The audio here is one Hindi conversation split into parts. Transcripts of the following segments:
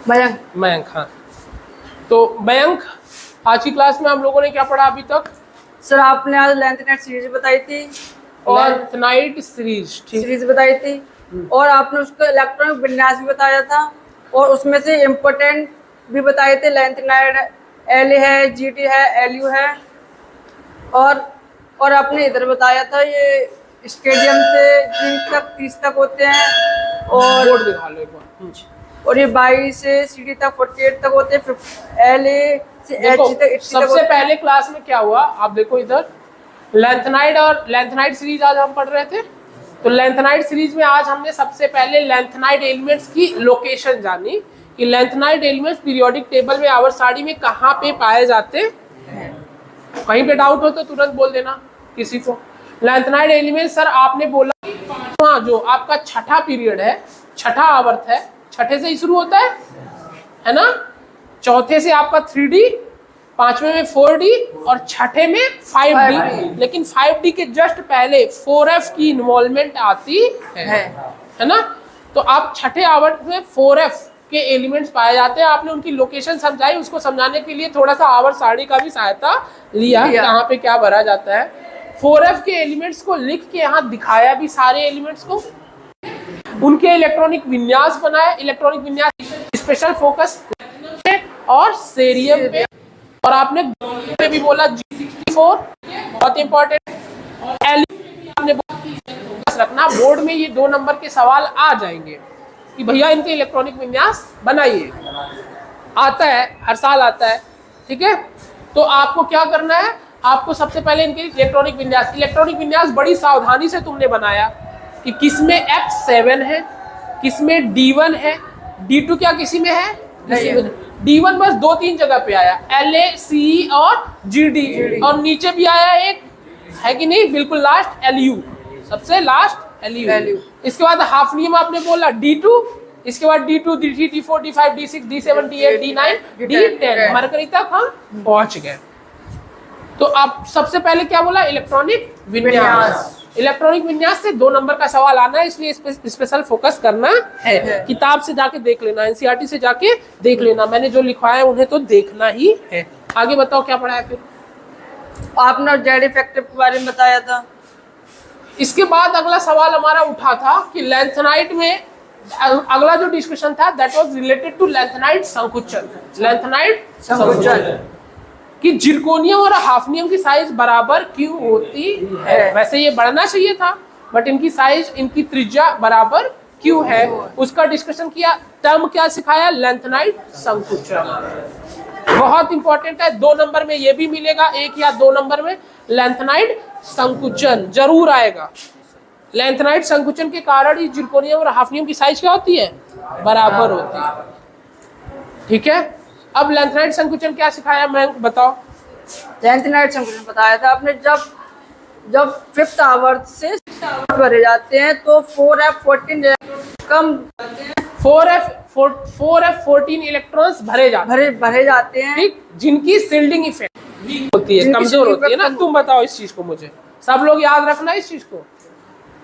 मयंक। मयंक, हाँ। तो मयंक, आज की क्लास में हम लोगों ने क्या पढ़ा अभी तक? सर आपने आज लेंथ नाइट सीरीज बताई थी और लेंथ नाइट सीरीज, ठीक। सीरीज बताई थी और आपने उसका इलेक्ट्रॉनिक विन्यास भी बताया था और उसमें से इम्पोर्टेंट भी बताए थे। लेंथ नाइट एल है, जीटी है, एलयू है और आपने इधर बताया था ये स्टेडियम से 20 तक 30 तक होते हैं और बोर्ड दिखा लो एक बार। और ये 22 से सीडी तक 48 तक होते हैं, एल से एच देखो, तक 80 तक सबसे पहले क्लास में क्या हुआ आप देखो इधर, लेंथ नाइट और लेंथ नाइट सीरीज आज हम पढ़ रहे थे। तो लेंथ नाइट सीरीज में आज हमने सबसे पहले लेंथ नाइट एलिमेंट्स की लोकेशन जानी कि length night elements periodic table में आवर्त सारणी में कहाँ पे पाए जाते हैं। कहीं पे डाउट हो तो तुरंत बोल देना किसी को। लेंथ नाइट एलिमेंट सर आपने बोला हाँ, जो आपका छठा पीरियड है, छठा आवर्त है, छठे से ही शुरू होता है ना। चौथे से आपका 3D, पांचवें में 4D और छठे में 5D। लेकिन 5D के जस्ट पहले 4F की इन्वॉल्वमेंट आती है ना। तो आप छठे आवर्त में 4F के एलिमेंट्स पाए जाते हैं। आपने उनकी लोकेशन समझाई, उसको समझाने के लिए थोड़ा सा आवर्त सारणी का भी सहायता लिया, कहाँ पे क्या भरा जाता है। 4F के एलिमेंट्स को लिख के यहाँ दिखाया भी, सारे एलिमेंट्स को, उनके इलेक्ट्रॉनिक विन्यास बनाया। इलेक्ट्रॉनिक विन्यास स्पेशल फोकस और सेरियम पे, और आपने पे भी बोला G64 बहुत इंपॉर्टेंट, आपने फोकस रखना। बोर्ड में ये 2 नंबर के सवाल आ जाएंगे कि भैया इनके इलेक्ट्रॉनिक विन्यास बनाइए। आता है, हर साल आता है, ठीक है। तो आपको क्या करना है, आपको सबसे पहले इनके इलेक्ट्रॉनिक विन्यास बड़ी सावधानी से तुमने बनाया कि किसमें F7 है, किसमें D1 है, D2 क्या किसी में है, D1 बस 2-3 जगह पे आया, LA, CE और GD, और नीचे भी आया एक है कि नहीं, बिल्कुल लास्ट LU, सबसे लास्ट LU। इसके बाद हाफनियम आपने बोला D2, इसके बाद D2, D3, D4, D5, D6, D7, D8, D9, D10 mercury तक हम पहुंच गए। तो आप सबसे पहले क्या बोला, इलेक्ट्रॉनिक विन्यास। इलेक्ट्रॉनिक विन्यास से 2 नंबर का सवाल आना है, इसलिए स्पेशल फोकस करना है। किताब से जाके देख लेना, एनसीईआरटी से जाके देख लेना, मैंने जो लिखवाया है उन्हें तो देखना ही है। आगे बताओ क्या पढ़ा है फिर। आपने जेड इफेक्टिव के बारे में बताया था। इसके बाद अगला सवाल हमारा उठा था कि लेंथ नाइट में अगला जो डिस्कशन था that was related to lanthanide संकुचन। लेंथ नाइट संकुचन कि जिरकोनियम और हाफनियम की साइज बराबर क्यों होती है। वैसे ये बढ़ना चाहिए था बट इनकी साइज, इनकी त्रिज्या बराबर क्यों है, उसका डिस्कशन किया। टर्म क्या सिखाया, लेंथ नाइट संकुचन। बहुत इंपॉर्टेंट है, 2 नंबर में ये भी मिलेगा, 1 या 2 नंबर में लेंथ नाइट संकुचन जरूर आएगा। लेंथ नाइट संकुचन के कारण ही जिरकोनियम और हाफनियम की साइज क्या होती है, बराबर होती है, ठीक है। अब लेंथ नाइट संकुचन क्या सिखाया, मैं बताओ। लेंथ नाइट संकुचन बताया था आपने, जब 5th आवर्त से 6th आवर्त भरे जाते हैं तो 4F14 कम 4F14 इलेक्ट्रॉन्स भरे जाते हैं, ठीक, जिनकी शिल्डिंग इफेक्ट होती है, कमजोर होती है ना। तुम बताओ इस चीज को, मुझे सब लोग याद रखना इस चीज को।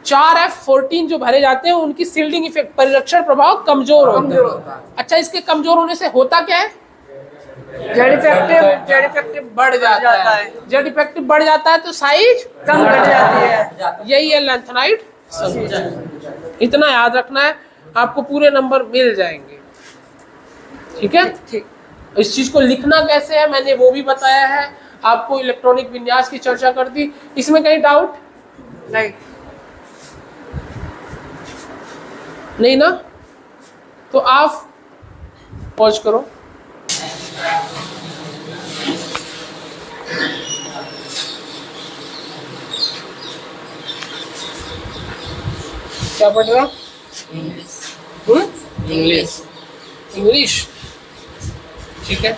4F14 जो भरे जाते हैं उनकी शिल्डिंग इफेक्ट, परिरक्षण प्रभाव कमजोर होता है। अच्छा, इसके कमजोर होने से होता क्या है, जेड इफेक्टिव बढ़ जाता है। जेड इफेक्टिव बढ़ जाता है तो साइज कम घट जाती है। यही है लेंथ नाइट संकुचन। इतना याद रखना है, आपको पूरे नंबर मिल जाएंगे, ठीक है। ठीक, इस चीज को लिखना कैसे है मैंने वो भी बताया है आपको। इलेक्ट्रॉनिक विन्यास की चर्चा कर दी, इसमें कहीं डाउट नहीं ना। तो आप पॉज करो। क्या पढ़ रहा, इंग्लिश, ठीक है।